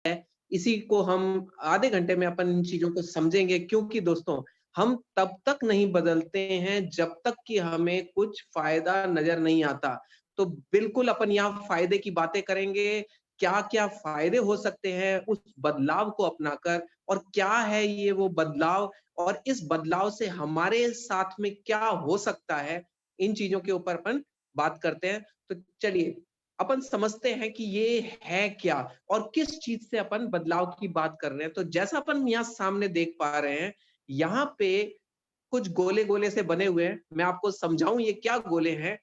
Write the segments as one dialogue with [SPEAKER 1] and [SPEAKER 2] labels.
[SPEAKER 1] है, इसी को हम आधे घंटे में अपन इन चीज़ों को समझेंगे, क्योंकि दोस्तों हम तब तक नहीं बदलते हैं जब तक कि हमें कुछ फ़ायदा नज़र नहीं आता। तो बिल्कुल अपन यहाँ फ़ायदे की बातें करेंगे, क्या-क्या फ़ायदे हो सकते हैं उस बदलाव को अपनाकर, और क्या है ये वो बदलाव, और इस बदलाव से हमारे साथ में क्या हो सकता है, इन चीज़ों के ऊपर अपन बात करते हैं। तो चलिए अपन समझते हैं कि ये है क्या और किस चीज से अपन बदलाव की बात कर रहे हैं। तो जैसा अपन यहाँ सामने देख पा रहे हैं, यहाँ पे कुछ गोले-गोले से बने हुए हैं। मैं आपको समझाऊँ ये क्या गोले हैं।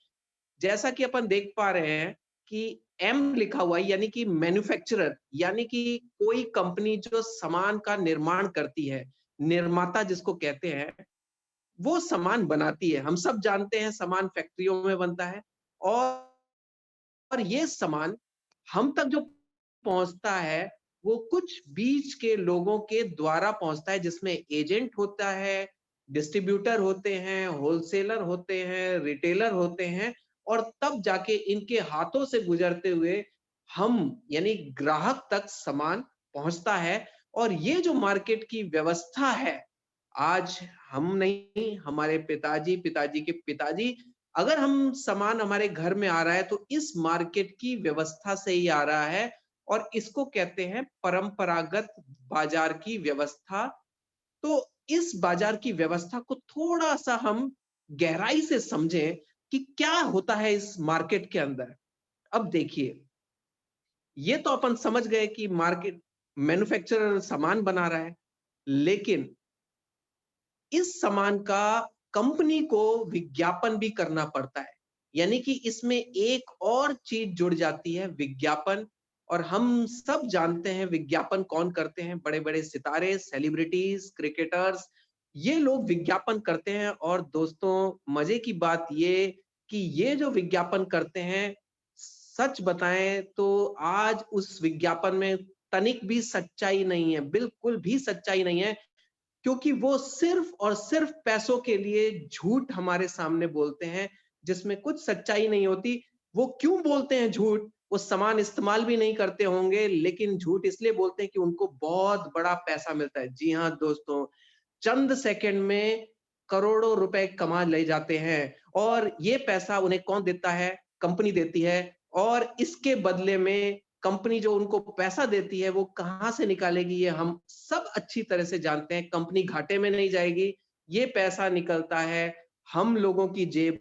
[SPEAKER 1] जैसा कि अपन देख पा रहे हैं कि एम लिखा हुआ है, यानी कि मैन्युफैक्चरर, यानी कि कोई कंपनी जो सामान का निर्माण करती है, निर्माता जिसको कहते हैं, वो सामान बनाती है। हम सब जानते हैं सामान फैक्ट्रियों में बनता है, और ये सामान हम तक जो पहुंचता है वो कुछ बीच के लोगों के द्वारा पहुंचता है, जिसमें एजेंट होता है, डिस्ट्रीब्यूटर होते हैं, होलसेलर होते हैं, रिटेलर होते हैं, और तब जाके इनके हाथों से गुजरते हुए हम यानी ग्राहक तक सामान पहुंचता है। और ये जो मार्केट की व्यवस्था है, आज हम नहीं, हमारे पिताजी, पिताजी के पिताजी, अगर हम सामान हमारे घर में आ रहा है तो इस मार्केट की व्यवस्था से ही आ रहा है, और इसको कहते हैं परंपरागत बाजार की व्यवस्था। तो इस बाजार की व्यवस्था को थोड़ा-सा हम गहराई से समझें कि क्या होता है इस मार्केट के अंदर। अब देखिए, ये तो अपन समझ गए कि मार्केट मैन्युफैक्चरर सामान बना रहा है, लेकिन इस सामान का कंपनी को विज्ञापन भी करना पड़ता है। यानी कि इसमें एक और चीज जुड़ जाती है, विज्ञापन। और हम सब जानते हैं विज्ञापन कौन करते हैं, बड़े-बड़े सितारे, सेलिब्रिटीज, क्रिकेटर्स, ये लोग विज्ञापन करते हैं। और दोस्तों मजे की बात ये कि ये जो विज्ञापन करते हैं, सच बताएं तो आज उस विज्ञापन में तनिक भी सच्चाई नहीं है, बिल्कुल भी सच्चाई नहीं है, क्योंकि वो सिर्फ और सिर्फ पैसों के लिए झूठ हमारे सामने बोलते हैं, जिसमें कुछ सच्चाई नहीं होती। वो क्यों बोलते हैं झूठ? वो सामान इस्तेमाल भी नहीं करते होंगे, लेकिन झूठ इसलिए बोलते हैं कि उनको बहुत बड़ा पैसा मिलता है। जी हाँ दोस्तों, चंद सेकंड में करोड़ों रुपए कमा ले जाते हैं, और ये पैसा उन्हें कौन देता है? कंपनी देती है। और इसके बदले में कंपनी जो उनको पैसा देती है वो कहाँ से निकालेगी, ये हम सब अच्छी तरह से जानते हैं। कंपनी घाटे में नहीं जाएगी, ये पैसा निकलता है हम लोगों की जेब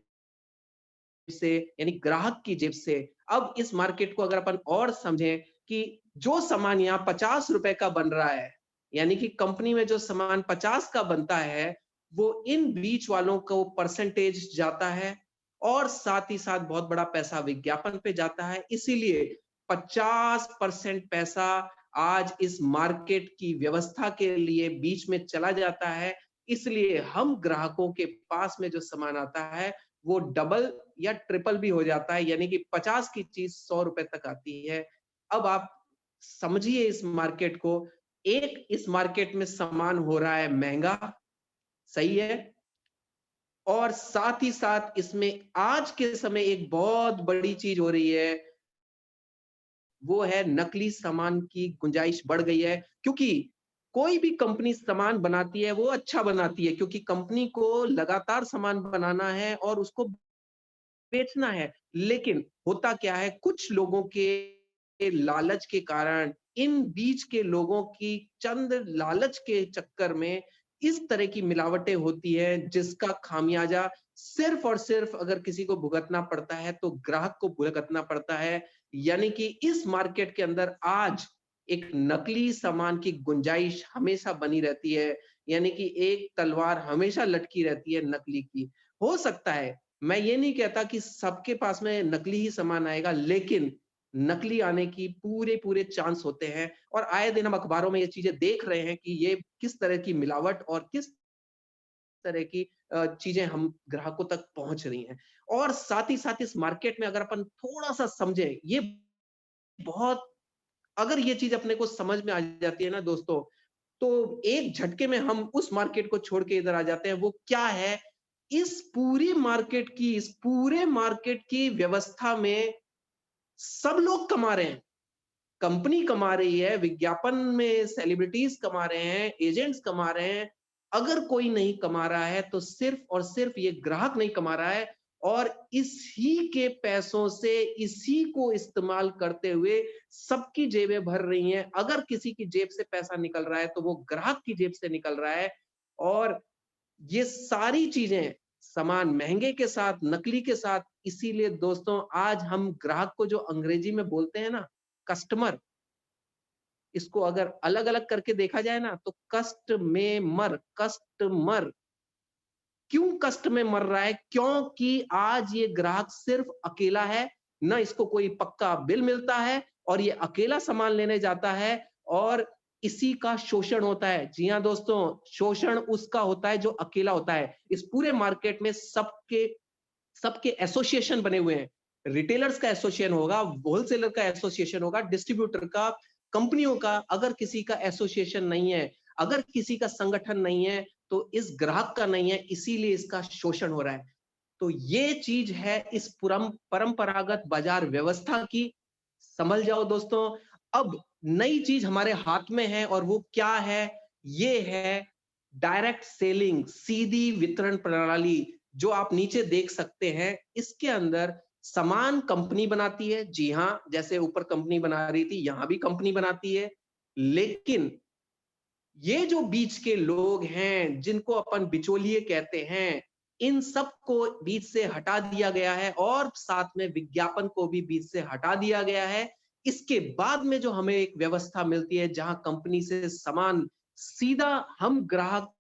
[SPEAKER 1] से, यानी ग्राहक की जेब से। अब इस मार्केट को अगर अपन और समझें कि जो सामान यहाँ 50 रुपए का बन रहा है, यानी कि कंपनी में जो सामान 50 का बनता है, वो इन बीच वालों को परसेंटेज जाता है, और साथ ही साथ बहुत बड़ा पैसा विज्ञापन पे जाता है। इसीलिए 50% पैसा आज इस मार्केट की व्यवस्था के लिए बीच में चला जाता है। इसलिए हम ग्राहकों के पास में जो सामान आता है वो डबल या ट्रिपल भी हो जाता है, यानी कि 50 की चीज 100 रुपए तक आती है। अब आप समझिए इस मार्केट को। एक इस मार्केट में सामान हो रहा है महंगा, सही है, और साथ ही साथ इसमें आज के समय एक बहुत बड़ी चीज हो रही है, वो है नकली सामान की गुंजाइश बढ़ गई है। क्योंकि कोई भी कंपनी सामान बनाती है वो अच्छा बनाती है, क्योंकि कंपनी को लगातार सामान बनाना है और उसको बेचना है। लेकिन होता क्या है, कुछ लोगों के लालच के कारण, इन बीच के लोगों की चंद लालच के चक्कर में इस तरह की मिलावटें होती हैं, जिसका खामियाजा सिर्फ और सिर्फ अगर किसी को भुगतना पड़ता है तो ग्राहक को भुगतना पड़ता है। यानी कि इस मार्केट के अंदर आज एक नकली सामान की गुंजाइश हमेशा बनी रहती है, यानी कि एक तलवार हमेशा लटकी रहती है नकली की। हो सकता है, मैं ये नहीं कहता कि सबके पास में नकली ही सामान आएगा, लेकिन नकली आने की पूरे-पूरे चांस होते हैं, और आए दिन हम अखबारों में ये चीज़ें देख रहे हैं कि ये किस तरह की मिलावट और किस तरह की चीज़ें हम ग्राहकों तक पहुँच रही हैं। और साथ ही साथ इस मार्केट में अगर अपन थोड़ा-सा समझें, ये बहुत, अगर ये चीज़ अपने को समझ में आ जाती है ना दोस्तों, तो एक झटके में हम उस मार्केट को छोड़ के इधर आ जाते हैं। वो क्या है? इस पूरे मार्केट की व्यवस्था में सब लोग कमा रहे हैं। कंपनी कमा रही है, विज्ञापन में सेलिब्रिटीज कमा रहे हैं, एजेंट्स कमा रहे हैं। अगर कोई नहीं कमा रहा है तो सिर्फ और सिर्फ ये ग्राहक नहीं कमा रहा है, और इसी के पैसों से इसी को इस्तेमाल करते हुए सबकी जेबें भर रही हैं। अगर किसी की जेब से पैसा निकल रहा है तो वो ग्राहक की जेब से निकल रहा है। और ये सारी चीजें सामान महंगे के साथ, नकली के साथ, इसीलिए दोस्तों आज हम ग्राहक को जो अंग्रेजी में बोलते हैं ना, कस्टमर, इसको अगर अलग-अलग करके देखा जाए ना तो कस्टमर क्यों कष्ट में मर रहा है? क्योंकि आज ये ग्राहक सिर्फ अकेला है, ना इसको कोई पक्का बिल मिलता है, और ये अकेला सामान लेने जाता है और इसी का शोषण होता है। जी हाँ दोस्तों, शोषण उसका होता है जो अकेला होता है। इस पूरे मार्केट में सबके सबके एसोसिएशन बने हुए हैं। रिटेलर्स का एसोसिएशन होगा, होलसेलर का एसोसिएशन होगा, डिस्ट्रीब्यूटर का, कंपनियों का। अगर किसी का एसोसिएशन नहीं है, अगर किसी का संगठन नहीं है, तो इस ग्राहक का नहीं है, इसीलिए इसका शोषण हो रहा है। तो ये चीज है इस परंपरागत बाजार व्यवस्था की। समझ जाओ दोस्तों। अब नई चीज हमारे हाथ में है, और वो क्या है? ये है डायरेक्ट सेलिंग, सीधी वितरण प्रणाली, जो आप नीचे देख सकते हैं। इसके अंदर सामान कंपनी बनाती है, जी हाँ, जैसे ऊपर कंपनी बना रही थी, यहां भी कंपनी बनाती है। लेकिन ये जो बीच के लोग हैं, जिनको अपन बिचौलिए कहते हैं, इन सबको बीच से हटा दिया गया है, और साथ में विज्ञापन को भी बीच से हटा दिया गया है। इसके बाद में जो हमें एक व्यवस्था मिलती है, जहां कंपनी से सामान सीधा हम ग्राहक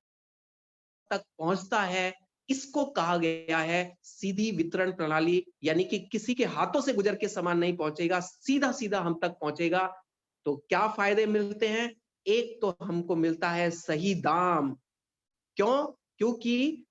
[SPEAKER 1] तक पहुंचता है, इसको कहा गया है सीधी वितरण प्रणाली। यानी कि किसी के हाथों से गुजर के सामान नहीं पहुंचेगा, सीधा सीधा हम तक पहुंचेगा। तो क्या फायदे मिलते हैं? एक तो हमको मिलता है सही दाम। क्यों? क्योंकि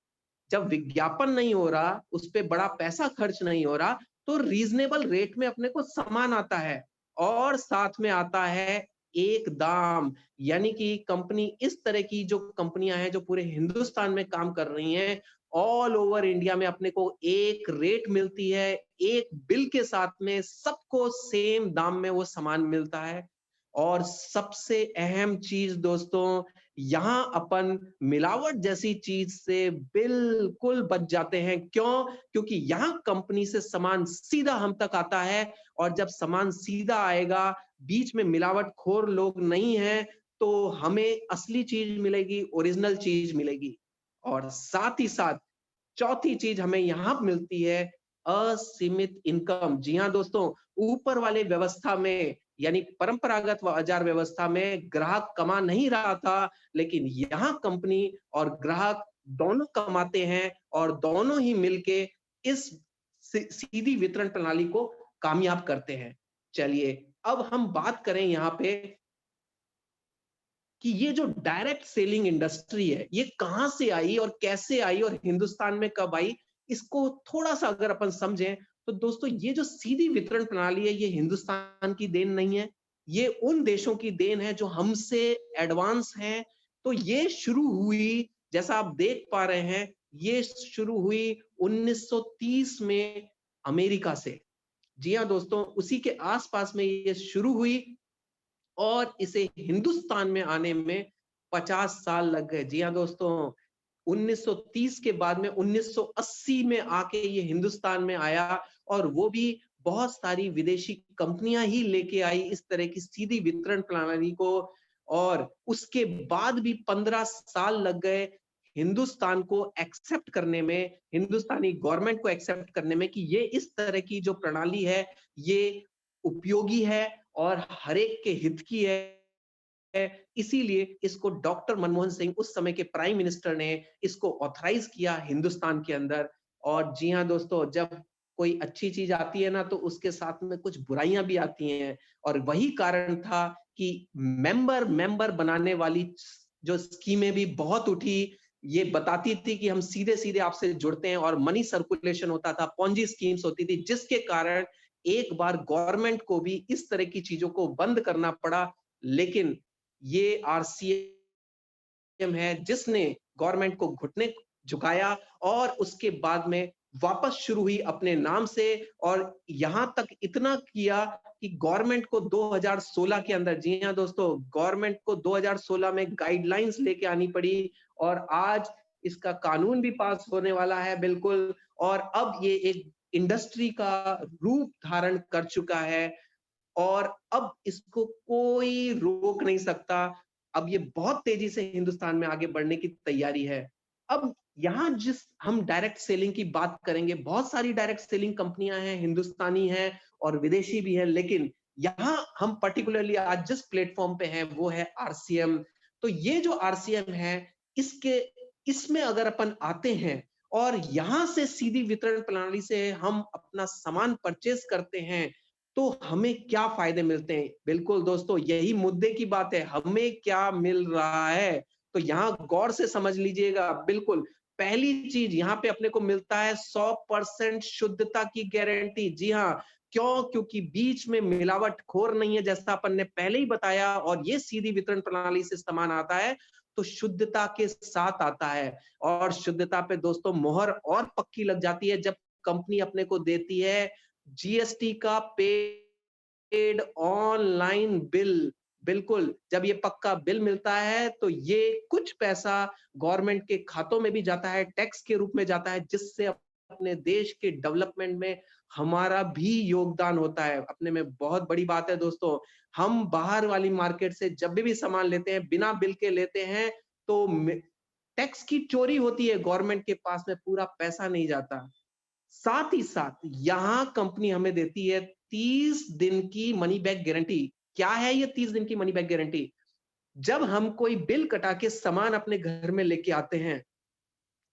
[SPEAKER 1] जब विज्ञापन नहीं हो रहा, उस पे बड़ा पैसा खर्च नहीं हो रहा, तो रीजनेबल रेट में अपने को सामान आता है, और साथ में आता है एक दाम। यानी कि कंपनी, इस तरह की जो कंपनियां हैं जो पूरे हिंदुस्तान में काम कर रही हैं, ऑल ओवर इंडिया में अपने को एक रेट मिलती है, एक बिल के साथ में सबको सेम दाम में वो सामान मिलता है। और सबसे अहम चीज दोस्तों, यहां अपन मिलावट जैसी चीज से बिल्कुल बच जाते हैं। क्यों? क्योंकि यहां कंपनी से सामान सीधा हम तक आता है, और जब सामान सीधा आएगा, बीच में मिलावटखोर लोग नहीं हैं, तो हमें असली चीज मिलेगी, ओरिजिनल चीज मिलेगी। और साथ ही साथ चौथी चीज हमें यहां मिलती है, असीमित इनकम। जी हाँ दोस्तों, ऊपर वाले व्यवस्था में, यानी परंपरागत बाजार व्यवस्था में ग्राहक कमा नहीं रहा था, लेकिन यहाँ कंपनी और ग्राहक दोनों कमाते हैं, और दोनों ही मिलके इस सीधी वितरण प्रणाली को कामयाब करते हैं। चलिए, अब हम बात करें यहाँ पे कि ये जो डायरेक्ट सेलिंग इंडस्ट्री है, ये कहां से आई और कैसे आई और हिंदुस्तान में कब आई, इसको थोड़ा सा अगर अपन समझें, तो दोस्तों ये जो सीधी वितरण प्रणाली है, ये हिंदुस्तान की देन नहीं है। ये उन देशों की देन है जो हमसे एडवांस हैं। तो ये शुरू हुई, जैसा आप देख पा रहे हैं, ये शुरू हुई 1930 में अमेरिका से। जी हाँ दोस्तों, उसी के आसपास में ये शुरू हुई, और इसे हिंदुस्तान में आने में 50 साल लग गए। जी हाँ दोस्तों, 1930 के बाद में 1980 में आके ये हिंदुस्तान में आया, और वो भी बहुत सारी विदेशी कंपनियां ही लेके आई इस तरह की सीधी वितरण प्रणाली को। और उसके बाद भी 15 साल लग गए हिंदुस्तान को एक्सेप्ट करने में, हिंदुस्तानी गवर्नमेंट को एक्सेप्ट करने में, कि ये इस तरह की जो प्रणाली है, ये उपयोगी है और हर एक के हित की है। इसीलिए इसको डॉक्टर मनमोहन सिंह, उस समय के प्राइम मिनिस्टर ने इसको ऑथराइज किया हिंदुस्तान के अंदर। और जी हाँ दोस्तों, जब कोई अच्छी चीज आती है ना, तो उसके साथ में कुछ बुराइयां भी आती हैं, और वही कारण था कि मेंबर मेंबर बनाने वाली जो स्कीमें भी बहुत उठी। ये बताती थी कि हम सीधे सीधे आपसे जुड़ते हैं, और मनी सर्कुलेशन होता था, पॉन्जी स्कीम्स होती थी, जिसके कारण एक बार गवर्नमेंट को भी इस तरह की चीजों को बंद करना पड़ा। लेकिन ये आरसीएम है जिसने गवर्नमेंट को घुटने झुकाया, और उसके बाद में वापस शुरू हुई अपने नाम से, और यहां तक इतना किया कि गवर्नमेंट को 2016 के अंदर, जी हाँ दोस्तों, गवर्नमेंट को 2016 में गाइडलाइंस लेके आनी पड़ी, और आज इसका कानून भी पास होने वाला है बिल्कुल। और अब ये एक इंडस्ट्री का रूप धारण कर चुका है, और अब इसको कोई रोक नहीं सकता। अब ये बहुत तेजी से हिंदुस्तान में आगे बढ़ने की तैयारी है। अब यहाँ जिस हम डायरेक्ट सेलिंग की बात करेंगे, बहुत सारी डायरेक्ट सेलिंग कंपनियां हैं, हिंदुस्तानी हैं और विदेशी भी हैं, लेकिन यहाँ हम पर्टिकुलरली आज जिस प्लेटफॉर्म पे हैं वो है आरसीएम। तो ये जो आरसीएम है, इसके इसमें अगर अपन आते हैं और यहाँ से सीधी वितरण प्रणाली से हम अपना सामान परचेज करते हैं, तो हमें क्या फायदे मिलते हैं? बिल्कुल दोस्तों, यही मुद्दे की बात है, हमें क्या मिल रहा है? तो यहाँ गौर से समझ लीजिएगा। बिल्कुल, पहली चीज यहाँ पे अपने को मिलता है 100% शुद्धता की गारंटी। जी हाँ, क्यों? क्योंकि बीच में मिलावटखोर नहीं है, जैसा अपन ने पहले ही बताया, और ये सीधी वितरण प्रणाली से सामान आता है, तो शुद्धता के साथ आता है। और शुद्धता पे दोस्तों मोहर और पक्की लग जाती है जब कंपनी अपने को देती है जीएसटी का पेड ऑनलाइन बिल। बिल्कुल, जब ये पक्का बिल मिलता है तो ये कुछ पैसा गवर्नमेंट के खातों में भी जाता है, टैक्स के रूप में जाता है, जिससे अपने देश के डेवलपमेंट में हमारा भी योगदान होता है। अपने में बहुत बड़ी बात है दोस्तों, हम बाहर वाली मार्केट से जब भी सामान लेते हैं, बिना बिल के लेते हैं, तो टैक्स की चोरी होती है, गवर्नमेंट के पास में पूरा पैसा नहीं जाता। साथ ही साथ यहाँ कंपनी हमें देती है 30 दिन की मनी बैक गारंटी। क्या है ये 30 दिन की मनी बैक गारंटी? जब हम कोई बिल कटा के सामान अपने घर में लेके आते हैं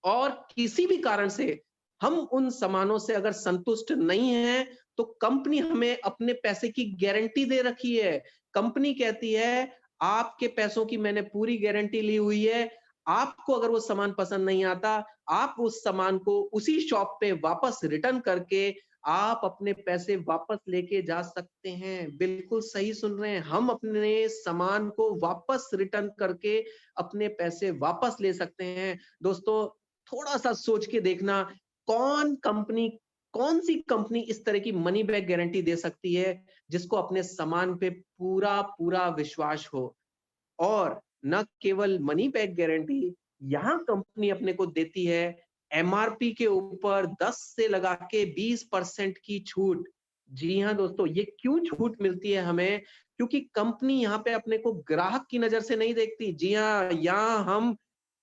[SPEAKER 1] और किसी भी कारण से हम उन सामानों से अगर संतुष्ट नहीं हैं, तो कंपनी हमें अपने पैसे की गारंटी दे रखी है। कंपनी कहती है, आपके पैसों की मैंने पूरी गारंटी ली हुई है। आपको अगर वो सामान पसंद नहीं आता, आप उस सामान को उसी शॉप पे वापस रिटर्न करके आप अपने पैसे वापस लेके जा सकते हैं। बिल्कुल सही सुन रहे हैं, हम अपने सामान को वापस रिटर्न करके अपने पैसे वापस ले सकते हैं। दोस्तों, थोड़ा-सा सोच के देखना, कौन सी कंपनी इस तरह की मनी बैक गारंटी दे सकती है, जिसको अपने सामान पे पूरा-पूरा विश्वास हो? और न केवल मनी बैक गारंटी, यहाँ कंपनी अपने को देती है एमआरपी के ऊपर 10 से लगा के 20% की छूट। जी हाँ दोस्तों, ये क्यों छूट मिलती है हमें? क्योंकि कंपनी यहाँ पे अपने को ग्राहक की नजर से नहीं देखती। जी हाँ, यहाँ हम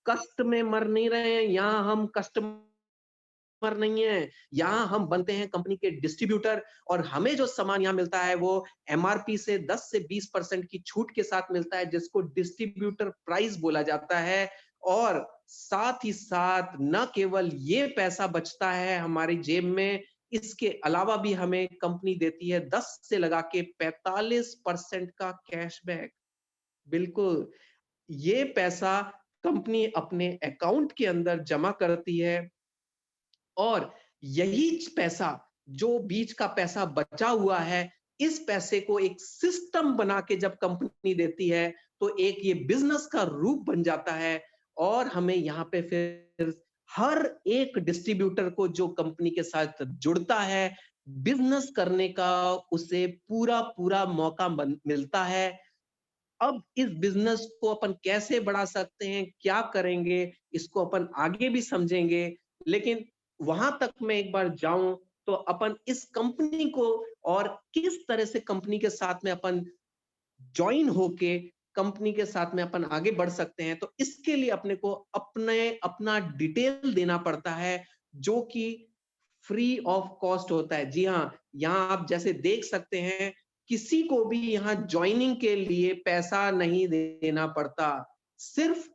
[SPEAKER 1] कष्ट में मर नहीं रहे हैं, यहाँ हम कस्टमर नहीं है, यहाँ हम बनते हैं कंपनी के डिस्ट्रीब्यूटर, और हमें जो सामान यहाँ मिलता है वो एमआरपी से 10 से 20% की छूट के साथ मिलता है, जिसको डिस्ट्रीब्यूटर प्राइस बोला जाता है। और साथ ही साथ न केवल ये पैसा बचता है हमारी जेब में, इसके अलावा भी हमें कंपनी देती है 10 से लगा के 45% का कैशबैक। बिल्कुल, ये पैसा कंपनी अपने अकाउंट के अंदर जमा करती है, और यही पैसा, जो बीच का पैसा बचा हुआ है, इस पैसे को एक सिस्टम बना के जब कंपनी देती है, तो एक ये बिजनेस का रूप बन जाता है। और हमें यहाँ पे फिर हर एक डिस्ट्रीब्यूटर को जो कंपनी के साथ जुड़ता है, बिजनेस करने का उसे पूरा-पूरा मौका मिलता है। अब इस बिज़नेस को अपन कैसे बढ़ा सकते हैं, क्या करेंगे, इसको अपन आगे भी समझेंगे। लेकिन वहाँ तक मैं एक बार जाऊँ, तो अपन इस कंपनी को और किस तरह से कंपनी के साथ में अपन जॉइन होके कंपनी के साथ में अपन आगे बढ़ सकते हैं, तो इसके लिए अपने को अपना डिटेल देना पड़ता है, जो कि फ्री ऑफ कॉस्ट होता है। जी हाँ, यहाँ आप जैसे देख सकते हैं, किसी को भी यहाँ जॉइनिंग के लिए पैसा नहीं देना पड़ता। सिर्फ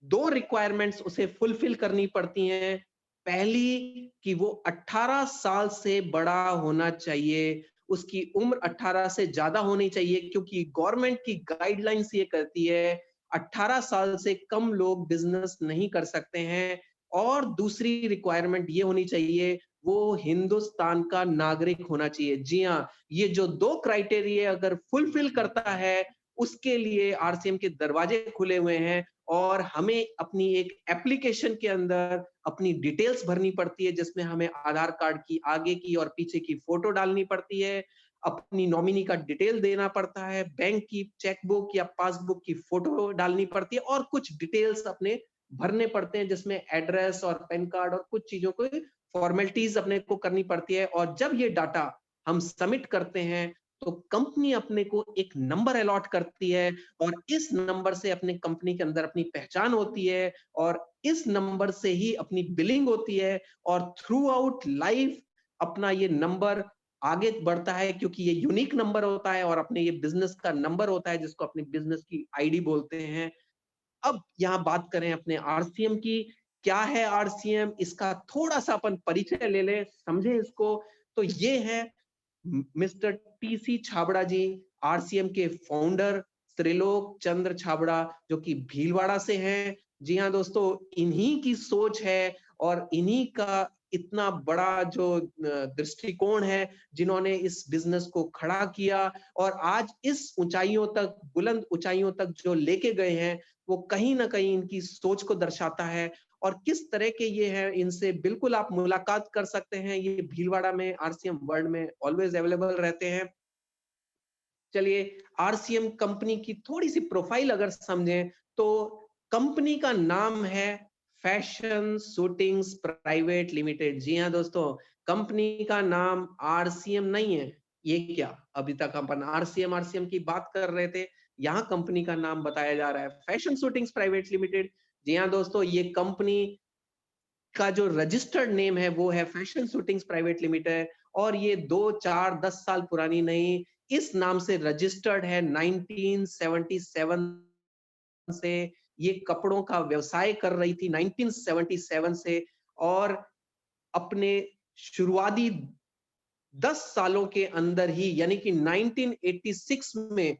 [SPEAKER 1] 2 रिक्वायरमेंट्स उसे फुलफिल करनी पड़ती हैं। पहली कि वो 18 साल से बड़ा होना चाहिए, उसकी उम्र 18 से ज़्यादा होनी चाहिए, क्योंकि गवर्नमेंट की गाइडलाइंस ये कहती है 18 साल से कम लोग बिज़नेस नहीं कर सकते हैं। और दूसरी रिक्वायरमेंट ये होनी चाहिए, वो हिंदुस्तान का नागरिक होना चाहिए। जी हाँ, ये जो 2 क्राइटेरिया अगर फुलफिल करता है, उसके लिए आरसीएम के दरवाजे खुले हुए हैं, और हमें अपनी एक एप्लीकेशन के अंदर अपनी डिटेल्स भरनी पड़ती है, जिसमें हमें आधार कार्ड की आगे की और पीछे की फोटो डालनी पड़ती है, अपनी नॉमिनी का डिटेल देना पड़ता है, बैंक की चेकबुक या पासबुक की फोटो डालनी पड़ती है और कुछ डिटेल्स अपने भरने पड़ते हैं, जिसमें एड्रेस और पैन कार्ड और कुछ चीजों को फॉर्मेलिटीज अपने को करनी पड़ती है। और जब ये डाटा हम सबमिट करते हैं तो कंपनी अपने को एक नंबर अलॉट करती है और इस नंबर से अपने कंपनी के अंदर अपनी पहचान होती है और इस नंबर से ही अपनी बिलिंग होती है और थ्रू आउट लाइफ अपना ये नंबर आगे बढ़ता है, क्योंकि ये यूनिक नंबर होता है और अपने ये बिजनेस का नंबर होता है, जिसको अपने बिजनेस की आईडी बोलते हैं। अब यहाँ बात करें अपने आरसीएम की, क्या है आरसीएम, इसका थोड़ा सा अपन परिचय ले लें, समझें इसको। तो ये है मिस्टर टीसी छाबड़ा जी, आरसीएम के फाउंडर, त्रिलोक चंद्र छाबड़ा, जो कि भीलवाड़ा से हैं। जी हाँ दोस्तों, इन्हीं की सोच है और इन्हीं का इतना बड़ा जो दृष्टिकोण है, जिन्होंने इस बिजनेस को खड़ा किया और आज इस ऊंचाइयों तक, बुलंद ऊंचाइयों तक जो लेके गए हैं, वो कहीं ना कहीं इनकी सोच को दर्शाता है। और किस तरह के ये हैं, इनसे बिल्कुल आप मुलाकात कर सकते हैं, ये भीलवाड़ा में आरसीएम वर्ल्ड में ऑलवेज अवेलेबल रहते हैं। चलिए, आरसीएम कंपनी की थोड़ी सी प्रोफाइल अगर समझें तो कंपनी का नाम है फैशन शूटिंग्स प्राइवेट लिमिटेड। जी हाँ दोस्तों, कंपनी का नाम आरसीएम नहीं है। ये क्या, अभी तक अपन आरसीएम आरसीएम की बात कर रहे थे, यहाँ कंपनी का नाम बताया जा रहा है फैशन शूटिंग्स प्राइवेट लिमिटेड। जी हाँ दोस्तों, ये कंपनी का जो रजिस्टर्ड नेम है वो है फैशन शूटिंग्स प्राइवेट लिमिटेड और ये 2 4 10 साल पुरानी नहीं, इस नाम से रजिस्टर्ड है 1977 से। ये कपड़ों का व्यवसाय कर रही थी 1977 से और अपने शुरुआती 10 सालों के अंदर ही, यानी कि 1986 में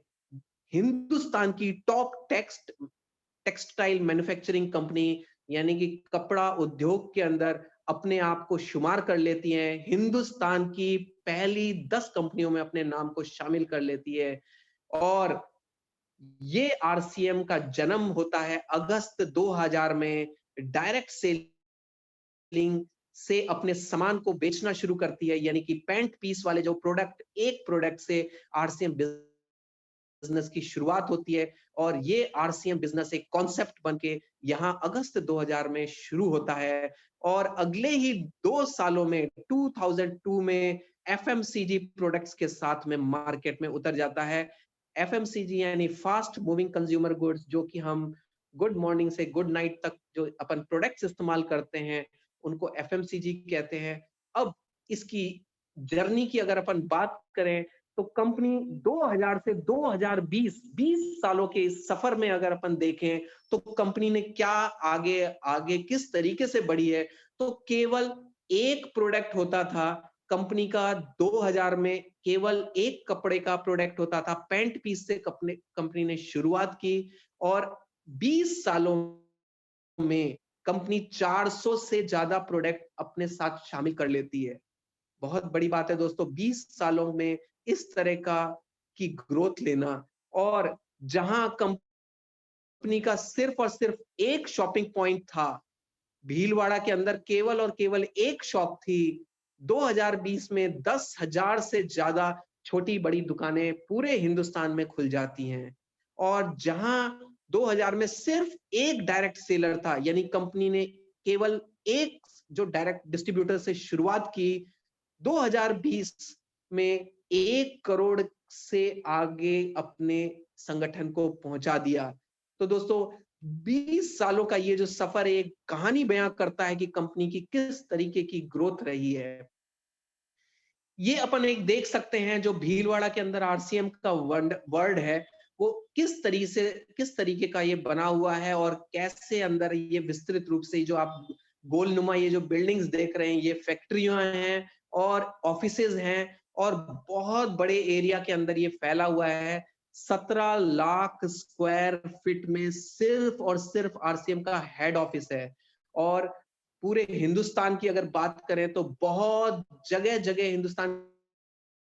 [SPEAKER 1] हिंदुस्तान की टॉप टेक्सटाइल मैन्युफैक्चरिंग कंपनी, यानी कि कपड़ा उद्योग के अंदर अपने आप को शुमार कर लेती हैं, हिंदुस्तान की पहली 10 कंपनियों में अपने नाम को शामिल कर लेती है। और ये आरसीएम का जन्म होता है अगस्त 2000 में, डायरेक्ट सेलिंग से अपने सामान को बेचना शुरू करती है, यानी कि पैंट पीस वाले जो प्रोडक्ट, एक प्रोडक्ट से आरसीएम बिजनेस की शुरुआत होती है और ये आरसीएम बिजनेस एक कॉन्सेप्ट बन के यहाँ अगस्त 2000 में शुरू होता है और अगले ही 2 सालों में 2002 में एफएमसीजी प्रोडक्ट्स के साथ में मार्केट में उतर जाता है। एफएमसीजी यानी फास्ट मूविंग कंज्यूमर गुड्स, जो कि हम गुड मॉर्निंग से गुड नाइट तक जो अपन प्रोडक्ट्स इस्तेमाल करते हैं, उनको एफएमसीजी कहते हैं। अब इसकी जर्नी की अगर अपन बात करें तो कंपनी 2000 से 2020 20 सालों के इस सफर में अगर अपन देखें तो कंपनी ने क्या आगे आगे किस तरीके से बढ़ी है। तो केवल एक प्रोडक्ट होता था कंपनी का, 2000 में केवल एक कपड़े का प्रोडक्ट होता था, पैंट पीस से कंपनी ने शुरुआत की और 20 सालों में कंपनी 400 से ज्यादा प्रोडक्ट अपने साथ शामिल कर लेती है। बहुत बड़ी बात है दोस्तों, 20 सालों में इस तरह का की ग्रोथ लेना। और जहां कंपनी का सिर्फ और सिर्फ एक शॉपिंग पॉइंट था, भीलवाड़ा के अंदर केवल और केवल एक शॉप थी, 2020 में 10,000 से ज्यादा छोटी बड़ी दुकानें पूरे हिंदुस्तान में खुल जाती हैं। और जहां 2000 में सिर्फ एक डायरेक्ट सेलर था, यानी कंपनी ने केवल एक जो डायरेक्ट डिस्ट्रीब्यूटर से शुरुआत की, 2020 में 1 करोड़ से आगे अपने संगठन को पहुंचा दिया। तो दोस्तों, 20 सालों का ये जो सफर एक कहानी बयां करता है कि कंपनी की किस तरीके की ग्रोथ रही है। ये अपन एक देख सकते हैं जो भीलवाड़ा के अंदर आरसीएम का वर्ड है, वो किस तरीके का ये बना हुआ है और कैसे अंदर ये विस्तृत रूप से जो आप गोलनुमा ये जो बिल्डिंग्स देख रहे हैं, ये फैक्ट्रियां हैं और ऑफिसेज हैं और बहुत बड़े एरिया के अंदर ये फैला हुआ है। 17 लाख स्क्वायर फीट में सिर्फ और सिर्फ आरसीएम का हेड ऑफिस है और पूरे हिंदुस्तान की अगर बात करें तो बहुत जगह जगह हिंदुस्तान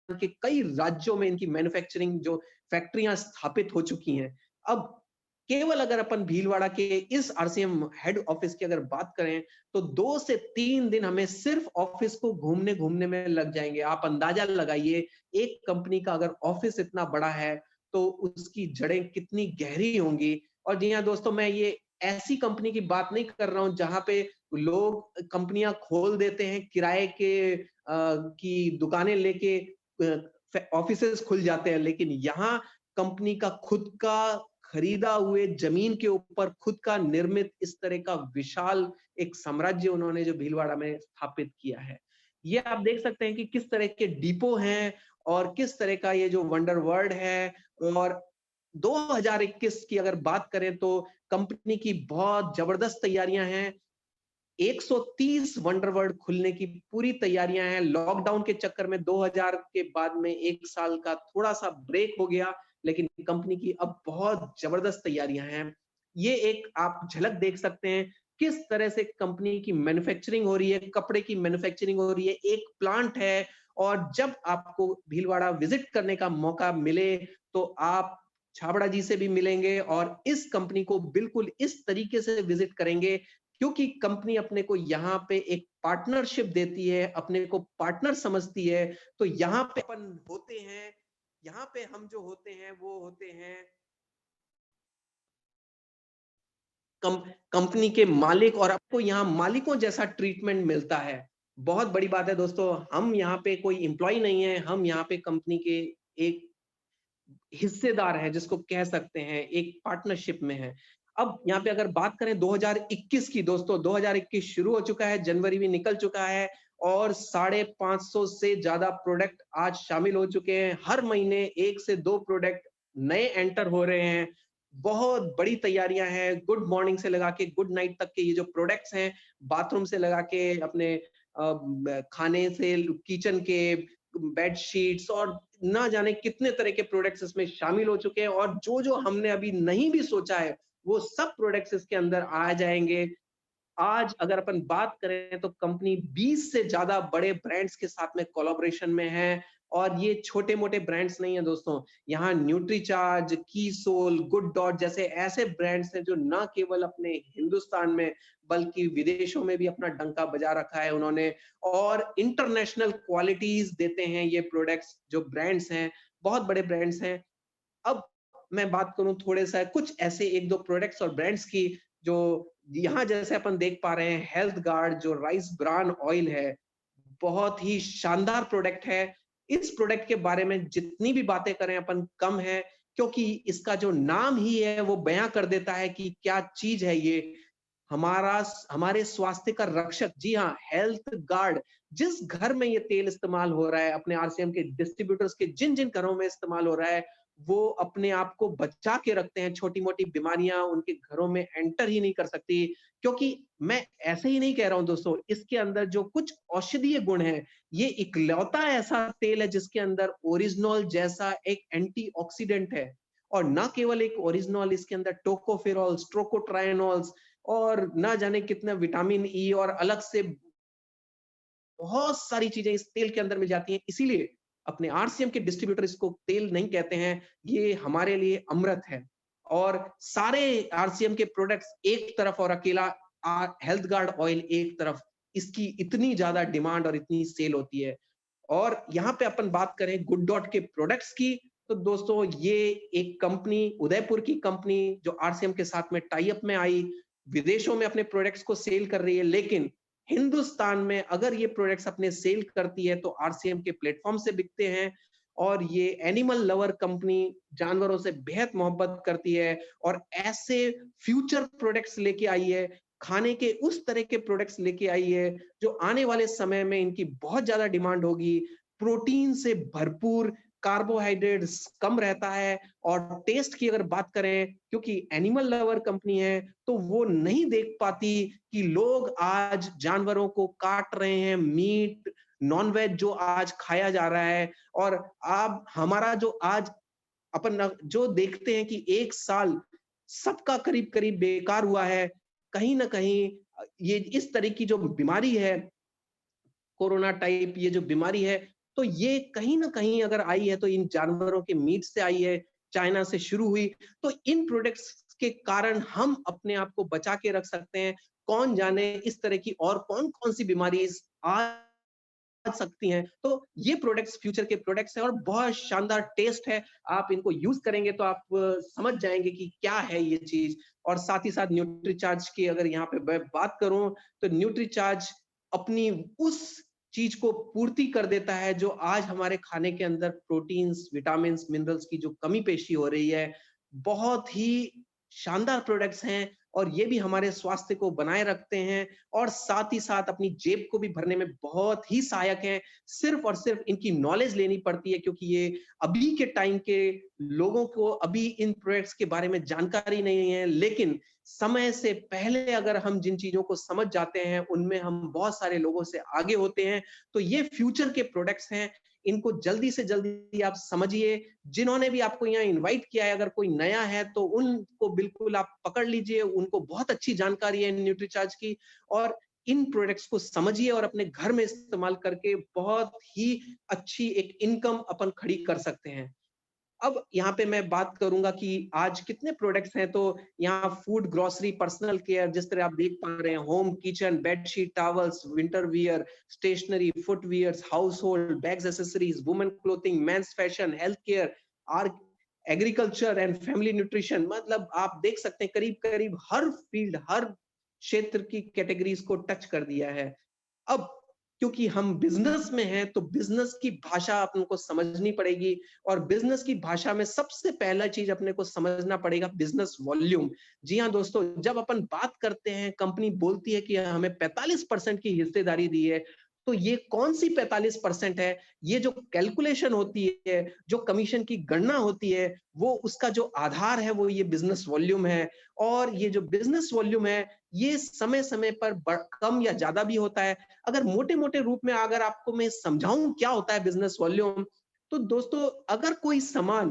[SPEAKER 1] के कई राज्यों में इनकी मैन्युफैक्चरिंग जो फैक्ट्रियां स्थापित हो चुकी हैं। अब केवल अगर अपन भीलवाड़ा के इस आरसीएम हेड ऑफिस की अगर बात करें तो 2 से 3 दिन हमें सिर्फ ऑफिस को घूमने घूमने में लग जाएंगे। आप अंदाजा लगाइए, एक कंपनी का अगर ऑफिस इतना बड़ा है तो उसकी जड़ें कितनी गहरी होंगी। और जी हाँ दोस्तों, मैं ये ऐसी कंपनी की बात नहीं कर रहा हूं जहां पे लोग कंपनियां खोल देते हैं किराए के की दुकानें लेके ऑफिसेस खुल जाते हैं, लेकिन यहाँ कंपनी का खुद का खरीदा हुए जमीन के ऊपर खुद का निर्मित इस तरह का विशाल एक साम्राज्य उन्होंने जो भीलवाड़ा में स्थापित किया है। ये आप देख सकते हैं कि किस तरह के डिपो हैं और किस तरह का ये जो वंडर वर्ल्ड है। और 2021 की अगर बात करें तो कंपनी की बहुत जबरदस्त तैयारियां हैं। 130 वंडर वर्ल्ड खुलने की पूरी तैयारियां हैं। लॉकडाउन के चक्कर में 2000 के बाद में 1 साल का थोड़ा सा ब्रेक हो गया, लेकिन कंपनी की अब बहुत जबरदस्त तैयारियां हैं। ये एक आप झलक देख सकते हैं किस तरह से कंपनी की मैन्युफैक्चरिंग हो रही है, कपड़े की मैन्युफैक्चरिंग हो रही है, एक प्लांट है। और जब आपको भीलवाड़ा विजिट करने का मौका मिले तो आप छाबड़ा जी से भी मिलेंगे और इस कंपनी को बिल्कुल इस तरीके से विजिट करेंगे, क्योंकि कंपनी अपने को यहाँ पे एक पार्टनरशिप देती है, अपने को पार्टनर समझती है। तो यहाँ पे अपन होते हैं, यहाँ पे हम जो होते हैं वो होते हैं कंपनी के मालिक, और आपको यहाँ मालिकों जैसा ट्रीटमेंट मिलता है। बहुत बड़ी बात है दोस्तों, हम यहाँ पे कोई एम्प्लॉय नहीं है, हम यहाँ पे कंपनी के एक हिस्सेदार है, जिसको कह सकते हैं एक पार्टनरशिप में है। अब यहाँ पे अगर बात करें 2021 की दोस्तों, 2021 शुरू हो चुका है, जनवरी भी निकल चुका है और 550 से ज्यादा प्रोडक्ट आज शामिल हो चुके हैं। हर महीने 1 से 2 प्रोडक्ट नए एंटर हो रहे हैं। बहुत बड़ी तैयारियां हैं, गुड मॉर्निंग से लगा के गुड नाइट तक के ये जो प्रोडक्ट्स हैं, बाथरूम से लगा के अपने खाने से किचन के बेड शीट्स और ना जाने कितने तरह के प्रोडक्ट्स इसमें शामिल हो चुके हैं। और जो जो हमने अभी नहीं भी सोचा है वो सब प्रोडक्ट्स इसके अंदर आ जाएंगे। आज अगर अपन बात करें तो कंपनी 20 से ज्यादा बड़े ब्रांड्स के साथ में कोलैबोरेशन में है। और ये छोटे मोटे ब्रांड्स नहीं है दोस्तों, यहाँ न्यूट्रीचार्ज, कीसोल, गुड डॉट जैसे ऐसे ब्रांड्स हैं जो न केवल अपने हिंदुस्तान में बल्कि विदेशों में भी अपना डंका बजा रखा है उन्होंने। और इंटरनेशनल क्वालिटीज देते हैं ये प्रोडक्ट्स, जो ब्रांड्स हैं बहुत बड़े ब्रांड्स हैं। अब मैं बात करूं थोड़े सा कुछ ऐसे एक दो प्रोडक्ट्स और ब्रांड्स की, जो यहाँ जैसे अपन देख पा रहे हैं, हेल्थ गार्ड जो राइस ब्रान ऑयल है, बहुत ही शानदार प्रोडक्ट है। इस प्रोडक्ट के बारे में जितनी भी बातें करें अपन कम है, क्योंकि इसका जो नाम ही है वो बयां कर देता है कि क्या चीज है ये। हमारा हमारे स्वास्थ्य का रक्षक, जी हाँ, हेल्थ गार्ड। जिस घर में ये तेल इस्तेमाल हो रहा है, अपने आरसीएम के डिस्ट्रीब्यूटर्स के जिन जिन घरों में इस्तेमाल हो रहा है, वो अपने आप को बचा के रखते हैं। छोटी मोटी बीमारियां उनके घरों में एंटर ही नहीं कर सकती। क्योंकि मैं ऐसे ही नहीं कह रहा हूं दोस्तों, इसके अंदर जो कुछ औषधीय गुण है, ये इकलौता ऐसा तेल है जिसके अंदर ओरिजिनल जैसा एक एंटीऑक्सीडेंट है। और ना केवल एक ओरिजिनल, इसके अंदर टोकोफेरॉल्स, ट्रोकोट्रायनोल्स और ना जाने कितना विटामिन ई और अलग से बहुत सारी चीजें इस तेल के अंदर मिल जाती हैं। इसीलिए अपने आरसीएम के डिस्ट्रीब्यूटर इसको तेल नहीं कहते हैं, ये हमारे लिए अमृत है। और सारे आरसीएम के प्रोडक्ट्स एक तरफ और अकेला हेल्थ गार्ड ऑयल एक तरफ, इसकी इतनी ज्यादा डिमांड और इतनी सेल होती है। और यहाँ पे अपन बात करें गुड डॉट के प्रोडक्ट्स की, तो दोस्तों ये एक कंपनी, उदयपुर की कंपनी जो आरसीएम के साथ में टाई अप में आई, विदेशों में अपने प्रोडक्ट्स को सेल कर रही है, लेकिन हिंदुस्तान में अगर ये प्रोडक्ट्स अपने सेल करती है तो आरसीएम के प्लेटफॉर्म से बिकते हैं। और ये एनिमल लवर कंपनी, जानवरों से बेहद मोहब्बत करती है और ऐसे फ्यूचर प्रोडक्ट्स लेके आई है, खाने के उस तरह के प्रोडक्ट्स लेके आई है जो आने वाले समय में इनकी बहुत ज्यादा डिमांड होगी। प्रोटीन से भरपूर, कार्बोहाइड्रेट्स कम रहता है। और टेस्ट की अगर बात करें, क्योंकि एनिमल लवर कंपनी है, तो वो नहीं देख पाती कि लोग आज जानवरों को काट रहे हैं, मीट नॉनवेज जो आज खाया जा रहा है। और अब हमारा जो आज अपन जो देखते हैं कि 1 साल सबका करीब करीब बेकार हुआ है, कहीं ना कहीं ये इस तरह की जो बीमारी है, कोरोना टाइप ये जो बीमारी है, तो ये कहीं ना कहीं अगर आई है तो इन जानवरों के मीट से आई है, चाइना से शुरू हुई। तो इन प्रोडक्ट्स जिसके कारण हम अपने आप को बचा के रख सकते हैं। कौन जाने इस तरह की और कौन-कौन सी बीमारी आ सकती हैं। तो ये प्रोडक्ट्स फ्यूचर के प्रोडक्ट्स हैं और बहुत शानदार टेस्ट है। आप इनको यूज़ करेंगे तो आप समझ जाएँगे कि क्या है ये चीज़। और साथ ही साथ न्यूट्रीचार्ज की अगर यहाँ पे मैं बात करूँ, तो न्यूट्रीचार्ज अपनी उस चीज़ को पूर्ति कर देता है जो आज हमारे खाने के अंदर प्रोटीन्स, विटामिन्स, मिनरल्स की जो कमी पेशी हो रही है। बहुत ही शानदार प्रोडक्ट्स हैं और ये भी हमारे स्वास्थ्य को बनाए रखते हैं और साथ ही साथ अपनी जेब को भी भरने में बहुत ही सहायक हैं। सिर्फ़ और सिर्फ़ इनकी नॉलेज लेनी पड़ती है क्योंकि ये अभी के टाइम के लोगों को अभी इन प्रोडक्ट्स के बारे में जानकारी नहीं है, लेकिन समय से पहले अगर हम जिन चीज़ों को समझ जाते हैं, उनमें हम बहुत सारे लोगों से आगे होते हैं। तो ये फ्यूचर के प्रोडक्ट्स हैं, इनको जल्दी से जल्दी आप समझिए। जिन्होंने भी आपको यहाँ इनवाइट किया है, अगर कोई नया है, तो उनको बिल्कुल आप पकड़ लीजिए, उनको बहुत अच्छी जानकारी है न्यूट्रीचार्ज की और इन प्रोडक्ट्स को समझिए और अपने घर में इस्तेमाल करके बहुत ही अच्छी एक इनकम अपन खड़ी कर सकते हैं। अब यहाँ पे मैं बात करूँगा कि आज कितने प्रोडक्ट्स हैं, तो यहाँ फूड, ग्रोसरी, पर्सनल केयर जिस तरह आप देख पा रहे हैं, home, kitchen, bedsheet, towels, winter wear, stationery, footwears, household, bags, accessories, women clothing, men's fashion, health care, आर एग्रीकल्चर एंड फैमिली न्यूट्रिशन, मतलब आप देख सकते हैं करीब-करीब हर फील्ड, हर क्षेत्र की कैटेगरीज को टच कर दिया है। अब क्योंकि हम बिज़नेस में हैं, तो बिज़नेस की भाषा अपन को समझनी पड़ेगी और बिज़नेस की भाषा में सबसे पहला चीज़ अपने को समझना पड़ेगा बिज़नेस वॉल्यूम। जी हाँ दोस्तों, जब अपन बात करते हैं, कंपनी बोलती है कि हमें 45% की हिस्सेदारी दी है, तो ये कौन-सी 45% है? ये जो कैलकुलेशन होती है, जो कमीशन की गणना होती है, वो उसका जो आधार है, वो ये बिज़नेस वॉल्यूम है और ये जो बिज़नेस वॉल्यूम है, ये समय-समय पर कम या ज़्यादा भी होता है। अगर मोटे-मोटे रूप में अगर आपको मैं समझाऊँ क्या होता है बिज़नेस वॉल्यूम, तो दोस्तों अगर कोई सामान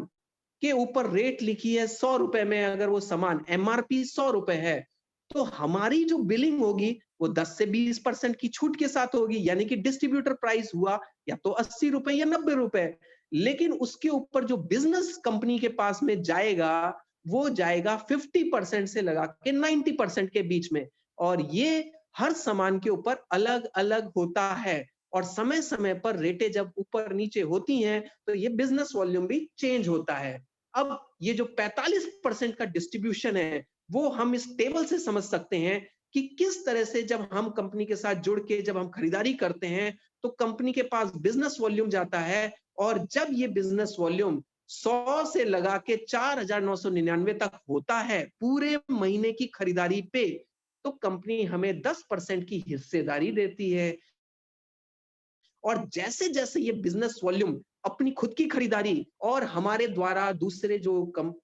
[SPEAKER 1] के ऊपर रेट लिखी है ₹100 में, अगर वो सामान एमआरपी ₹100 है, तो हमारी जो बिलिंग होगी वो 10 से 20% की छूट के साथ होगी, यानी कि डिस्ट्रीब्यूटर प्राइस हुआ या तो ₹80 या ₹90। लेकिन उसके ऊपर जो बिज़नेस कंपनी के पास में जाएगा, वो जाएगा 50% से लगा के 90% के बीच में और ये हर सामान के ऊपर अलग-अलग होता है और समय-समय पर रेटें जब ऊपर-नीचे होती हैं, तो ये बिज़नेस वॉल्यूम भी चेंज होता है। अब ये जो 45% का डिस्ट्रीब्यूशन है, वो हम इस टेबल से समझ सकते हैं कि किस तरह से जब हम कंपनी के साथ जुड़ के जब हम खरीदारी करते हैं, तो कंपनी के पास बिज़नेस वॉल्यूम जाता है और जब ये बिज़नेस वॉल्यूम 100 से लगा के 4,999 तक होता है, पूरे महीने की खरीदारी पे, तो कंपनी हमें 10% की हिस्सेदारी देती है। और जैसे-जैसे ये बिज़नेस वॉल्यूम अपनी खुद की खरीदारी और हमारे द्वारा दूसरे जो कम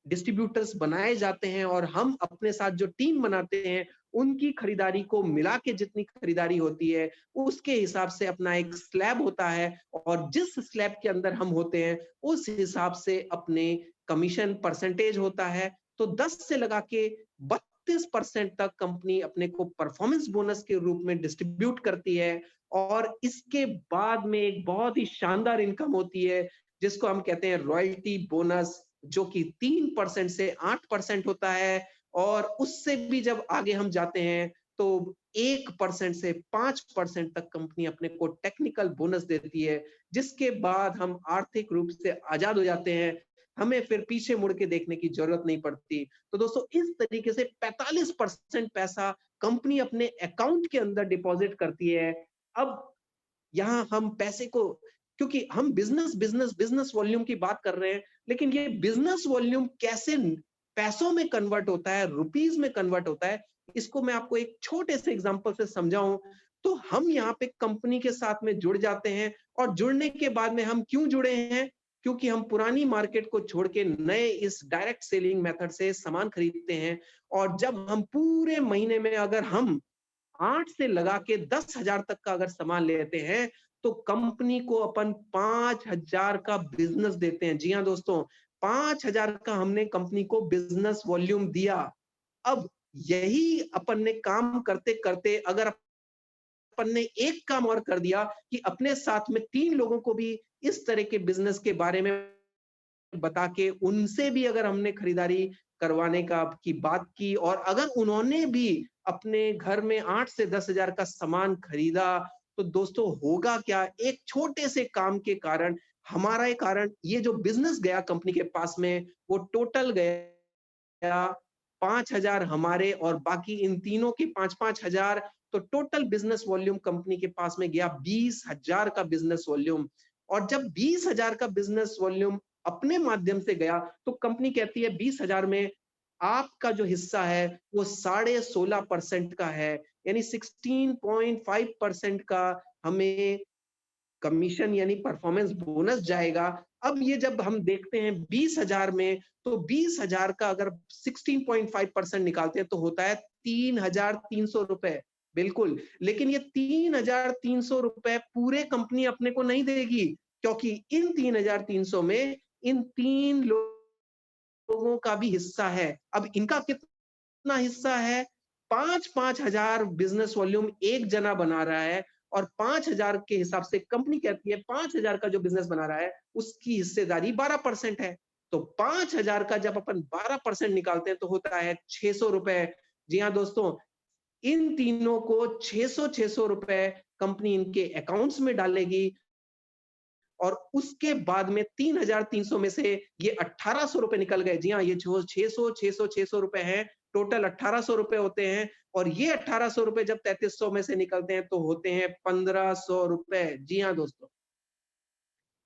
[SPEAKER 1] डिस्ट्रीब्यूटर्स बनाए जाते हैं और हम अपने साथ जो टीम बनाते हैं, उनकी खरीदारी को मिला के जितनी खरीदारी होती है, उसके हिसाब से अपना एक स्लैब होता है और जिस स्लैब के अंदर हम होते हैं, उस हिसाब से अपने कमीशन परसेंटेज होता है। तो 10 से लगा के 32% तक कंपनी अपने को परफॉर्मेंस बोनस के रूप में डिस्ट्रीब्यूट करती है और इसके बाद में एक बहुत ही शानदार इनकम होती है, जिसको हम कहते हैं रॉयल्टी बोनस, जो कि 3% से 8% होता है और उससे भी जब आगे हम जाते हैं, तो 1% से 5% तक कंपनी अपने को टेक्निकल बोनस देती है, जिसके बाद हम आर्थिक रूप से आज़ाद हो जाते हैं। हमें फिर पीछे मुड़ के देखने की ज़रूरत नहीं पड़ती। तो दोस्तों इस तरीके से 45% पैसा कंपनी अपने अकाउंट के अंदर डिपॉज़िट करती है। अब यहाँ हम पैसे को, क्योंकि हम बिज़नेस वॉल्यूम की बात कर रहे हैं, लेकिन ये बिज़नेस वॉल्यूम कैसे पैसों में कन्वर्ट होता है, रुपीस में कन्वर्ट होता है, इसको मैं आपको एक छोटे से एग्जांपल से समझाऊँ, तो हम यहाँ पे कंपनी के साथ में जुड़ जाते हैं और जुड़ने के बाद में हम क्यों जुड़े हैं? क्योंकि हम पुरानी मार्केट को छोड़ के नए इस डायरेक्ट सेलिंग मेथड से सामान खरीदते हैं और जब हम पूरे महीने में अगर हम 8 से लगा के 10,000 तक का अगर सामान लेते हैं, तो कंपनी को अपन 5,000 का बिज़नेस देते हैं। जी हाँ दोस्तों, 5,000 का हमने कंपनी को बिज़नेस वॉल्यूम दिया। अब यही अपन ने काम करते-करते अगर अपन ने एक काम और कर दिया कि अपने साथ में 3 लोगों को भी इस तरह के बिज़नेस के बारे में बता के उनसे भी अगर हमने खरीदारी करवाने का की बात की, और अगर उन्होंने भी अपने घर में 8 से 10,000 का सामान खरीदा, तो दोस्तों होगा क्या, एक छोटे से काम के कारण, हमारा ये कारण, ये जो बिज़नेस गया कंपनी के पास में, वो टोटल गया 5,000 हमारे, और बाकी इन तीनों के 5-5 हज़ार, तो टोटल बिज़नेस वॉल्यूम कंपनी के पास में गया 20,000 का बिज़नेस वॉल्यूम। और जब 20,000 का बिज़नेस वॉल्यूम अपने माध्यम से गया, तो कंपनी कहती है 20,000 में आपका जो हिस्सा है वो 16.5% का है, यानी 16.5% का हमें कमीशन यानी परफॉर्मेंस बोनस जाएगा। अब ये जब हम देखते हैं 20,000 में, तो 20,000 का अगर 16.5% निकालते हैं तो होता है 3,300 रुपए। बिल्कुल, लेकिन ये 3,300 रुपए पूरे कंपनी अपने को नहीं देगी, क्योंकि इन 3,300 में इन 3 लोगों का भी हिस्सा है। अब इनका कितना हिस्सा है? 5-5 हज़ार बिज़नेस वॉल्यूम एक जना बना रहा है, और 5,000 के हिसाब से कंपनी कहती है 5,000 का जो बिज़नेस बना रहा है, उसकी हिस्सेदारी 12% है। तो 5,000 का जब अपन 12% निकालते हैं तो होता है 600 रुपए। जी हाँ दोस्तों, इन तीनों को 600-600 रुपए कंपनी इनके अकाउंट्स में डालेगी, और उसके बाद में 3,300 में से ये 1,800 रुपए निकल गए। जी हाँ, ये जो 600 रुपए हैं, टोटल 1,800 रुपए होते हैं, और ये 1,800 रुपए जब 3,300 में से निकलते हैं तो होते हैं 1,500 रुपए। जी हाँ दोस्तों,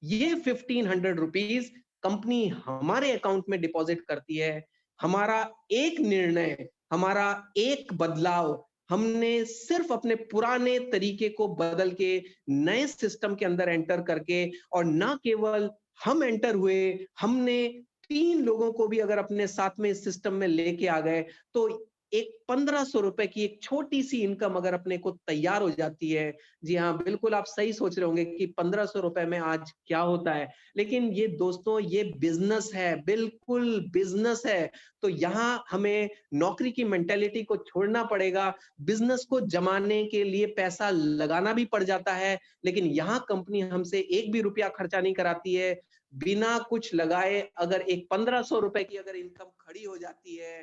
[SPEAKER 1] ये 1,500 रुपीज कंपनी हमारे अकाउंट में डिपॉजिट करती है। हमारा एक निर्णय, हमारा एक बदलाव, हमने सिर्फ अपने पुराने तरीके को बदल के नए सिस्टम के अंदर एंटर करके, और ना केवल हम एंटर हुए, हमने 3 लोगों को भी अगर अपने साथ में इस सिस्टम में लेके आ गए, तो एक 1,500 रुपए की एक छोटी-सी इनकम अगर अपने को तैयार हो जाती है। जी हाँ, बिल्कुल आप सही सोच रहे होंगे कि 1,500 रुपए में आज क्या होता है। लेकिन ये दोस्तों, ये बिज़नेस है, बिल्कुल बिज़नेस है। तो यहाँ हमें नौकरी की मेंटालिटी को छोड़ना पड़ेगा। बिज़नेस को जमाने के लिए पैसा लगाना भी पड़ जाता है, लेकिन यहाँ कंपनी हमसे एक भी रुपया खर्चा नहीं कराती है। बिना कुछ लगाए अगर एक 1,500 रुपए की अगर इनकम खड़ी हो जाती है,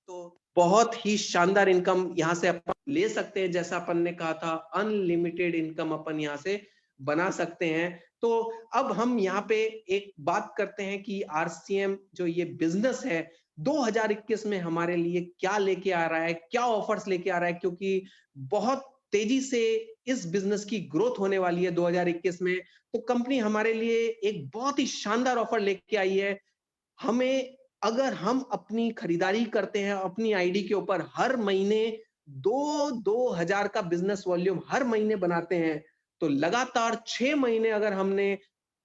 [SPEAKER 1] तो बहुत ही शानदार इनकम यहाँ से अपन ले सकते हैं। जैसा अपन ने कहा था, अनलिमिटेड इनकम अपन यहाँ से बना सकते हैं। तो अब हम यहाँ पे एक बात करते हैं कि आरसीएम जो ये बिजनेस है, 2021 में हमारे लिए क्या लेके आ रहा है, क्या ऑफर्स लेके आ रहा है, क्योंकि बहुत तेजी से इस बिजनेस की ग्रोथ होने वाली है 2021 में। तो कंपनी हमारे लिए एक बहुत ही शानदार ऑफर लेके आई है। हमें, अगर हम अपनी खरीदारी करते हैं अपनी आईडी के ऊपर, हर महीने 2-2 हज़ार का बिजनेस वॉल्यूम हर महीने बनाते हैं, तो लगातार 6 महीने अगर हमने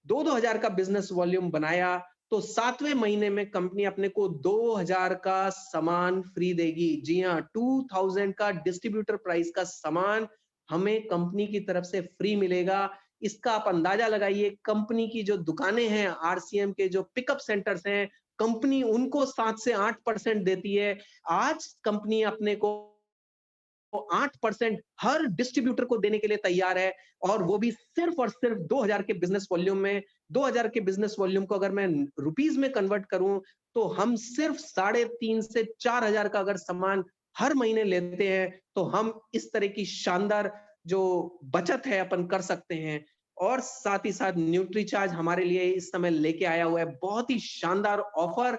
[SPEAKER 1] 2-2 हज़ार का बिजनेस वॉल्यूम बनाया, तो 7वें महीने में कंपनी अपने को 2,000 का सामान फ्री देगी। जी हाँ, 2,000 का डिस्ट्रीब्यूटर प्राइस का सामान हमें कंपनी की तरफ से फ्री मिलेगा। इसका आप अंदाजा लगाइए, कंपनी की जो दुकानें हैं, आरसीएम के जो पिकअप सेंटर्स हैं, कंपनी उनको 7 से 8% देती है। आज कंपनी अपने को 8% हर डिस्ट्रीब्यूटर को देने के लिए तैयार है, और वो भी सिर्फ और सिर्फ 2,000 के बिजनेस वॉल्यूम में। 2,000 के बिजनेस वॉल्यूम को अगर मैं रुपीस में कन्वर्ट करूं, तो हम सिर्फ 3,500 से 4,000 का अगर सामान हर महीने लेते हैं, तो हम इस तरह की शानदार जो बचत है अपन कर सकते हैं। और साथ ही साथ न्यूट्रीचार्ज हमारे लिए इस समय लेके आया हुआ है बहुत ही शानदार ऑफर,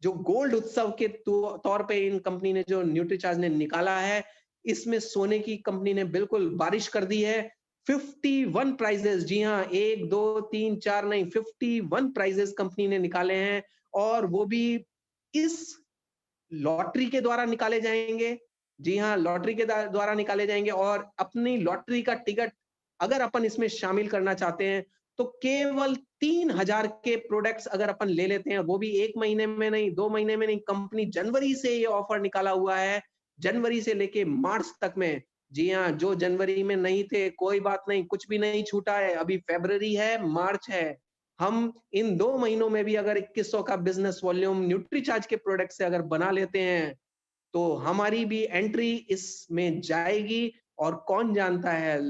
[SPEAKER 1] जो गोल्ड उत्सव के तौर पे इन कंपनी ने जो न्यूट्रीचार्ज ने निकाला है, इसमें सोने की कंपनी ने बिल्कुल बारिश कर दी है। 51 प्राइजेस, जी हाँ, 1 2 3 4 नहीं, 51 प्राइजेस कंपनी ने निकाले हैं, और वो भी इस लॉटरी के द्वारा निकाले जाएंगे। जी हाँ, लॉटरी के द्वारा निकाले जाएंगे, और अपनी लॉटरी का टिकट अगर अपन इसमें शामिल करना चाहते हैं, तो केवल 3,000 के प्रोडक्ट्स अगर अपन ले लेते हैं, वो भी 1 महीने में नहीं, 2 महीने में नहीं, कंपनी जनवरी से ये ऑफर निकाला हुआ है, जनवरी से लेके मार्च तक में। जी हाँ, जो जनवरी में नहीं थे, कोई बात नहीं, कुछ भी नहीं छूटा है, अभी फरवरी है, मार्च है। हम इन 2 महीनों में भी अगर 2100 का बिजनेस वॉल्यूम न्यूट्रीचार्ज के प्रोडक्ट से अगर बना लेते हैं, तो हमारी भी एंट्री इसमें जाएगी, और कौन जानता है,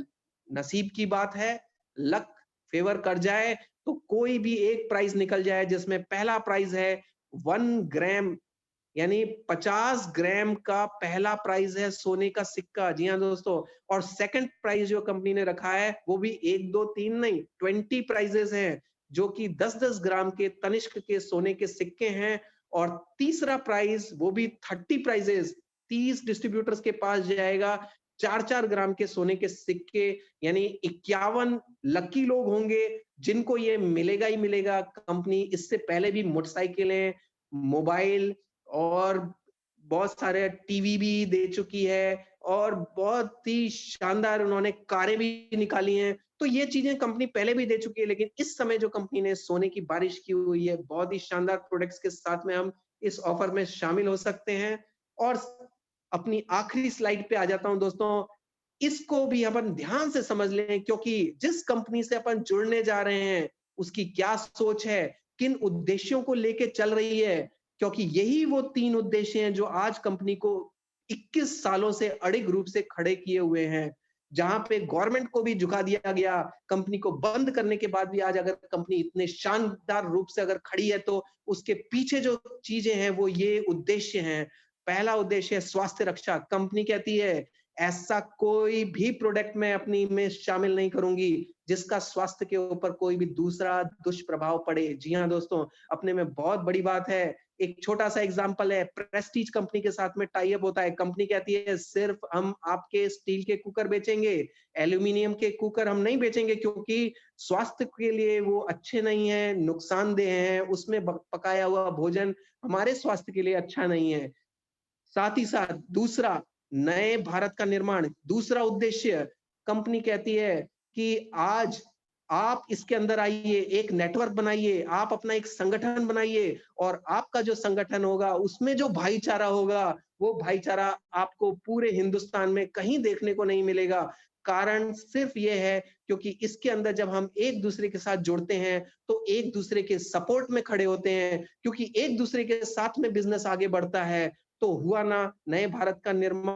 [SPEAKER 1] नसीब की बात है, लक फेवर कर जाए, तो कोई भी एक प्राइज निकल जाए, जिसमें पहला प्राइज है 1 ग्राम यानी 50 ग्राम का पहला प्राइज़ है सोने का सिक्का। जी हाँ दोस्तों, और सेकंड प्राइज़ जो कंपनी ने रखा है वो भी 1, 2, 3 नहीं 20 प्राइजेज़ हैं, जो कि 10-10 ग्राम के तनिष्क के सोने के सिक्के हैं। और तीसरा प्राइज़ वो भी 30 प्राइजेज़, 30 डिस्ट्रीब्यूटर्स के पास जाएगा, 4-4 ग्राम के सोने के सिक्के, यानी 51 लकी लोग होंगे जिनको ये मिलेगा ही मिलेगा। कंपनी इससे पहले भी मोटरसाइकिलें, मोबाइल और बहुत सारे टीवी भी दे चुकी है और बहुत ही शानदार उन्होंने कारें भी निकाली हैं। तो ये चीज़ें कंपनी पहले भी दे चुकी है, लेकिन इस समय जो कंपनी ने सोने की बारिश की हुई है, बहुत ही शानदार प्रोडक्ट्स के साथ में हम इस ऑफर में शामिल हो सकते हैं। और अपनी आखिरी स्लाइड पे आ जाता हूँ दोस्तों, इसको भी अपन ध्यान से समझ लें, क्योंकि जिस कंपनी से अपन जुड़ने जा रहे हैं, उसकी क्या सोच है, किन उद्देश्यों को लेके चल रही है, क्योंकि यही वो 3 उद्देश्य हैं जो आज कंपनी को 21 सालों से अडिग रूप से खड़े किए हुए हैं। जहाँ पे गवर्नमेंट को भी झुका दिया गया, कंपनी को बंद करने के बाद भी आज अगर कंपनी इतने शानदार रूप से अगर खड़ी है, तो उसके पीछे जो चीज़ें हैं वो ये उद्देश्य हैं। पहला उद्देश्य है स्वास्थ्य रक्षा। कंपनी कहती है ऐसा कोई भी प्रोडक्ट मैं अपनी में शामिल नहीं करूँगी, जिसका स्वास्थ्य के ऊपर कोई भी दूसरा दुष्प्रभाव पड़े। जी हाँ दोस्तों, अपने में बहुत बड़ी बात है। एक छोटा-सा एग्ज़ाम्पल है, प्रेस्टीज कंपनी के साथ में टाई अप होता है। कंपनी कहती है सिर्फ़ हम आपके स्टील के कुकर बेचेंगे, एल्यूमीनियम के कुकर हम नहीं बेचेंगे, क्योंकि स्वास्थ्य के लिए वो अच्छे नहीं हैं, नुकसानदेह हैं, उसमें ब पकाया हुआ भोजन हमारे स्वास्थ्य के लिए अच्छा नहीं है। साथ ही साथ दूसरा, नए भारत का निर्माण। दूसरा उद्देश्य, कंपनी कहती है कि आज आप इसके अंदर आइए, एक नेटवर्क बनाइए, आप अपना एक संगठन बनाइए और आपका जो संगठन होगा, उसमें जो भाईचारा होगा, वो भाईचारा आपको पूरे हिंदुस्तान में कहीं देखने को नहीं मिलेगा। कारण सिर्फ़ ये है, क्योंकि इसके अंदर जब हम एक-दूसरे के साथ जुड़ते हैं, तो एक-दूसरे के सपोर्ट में खड़े होते हैं, क्योंकि एक-दूसरे के साथ में बिज़नेस आगे बढ़ता है। तो हुआ ना नए भारत का निर्माण।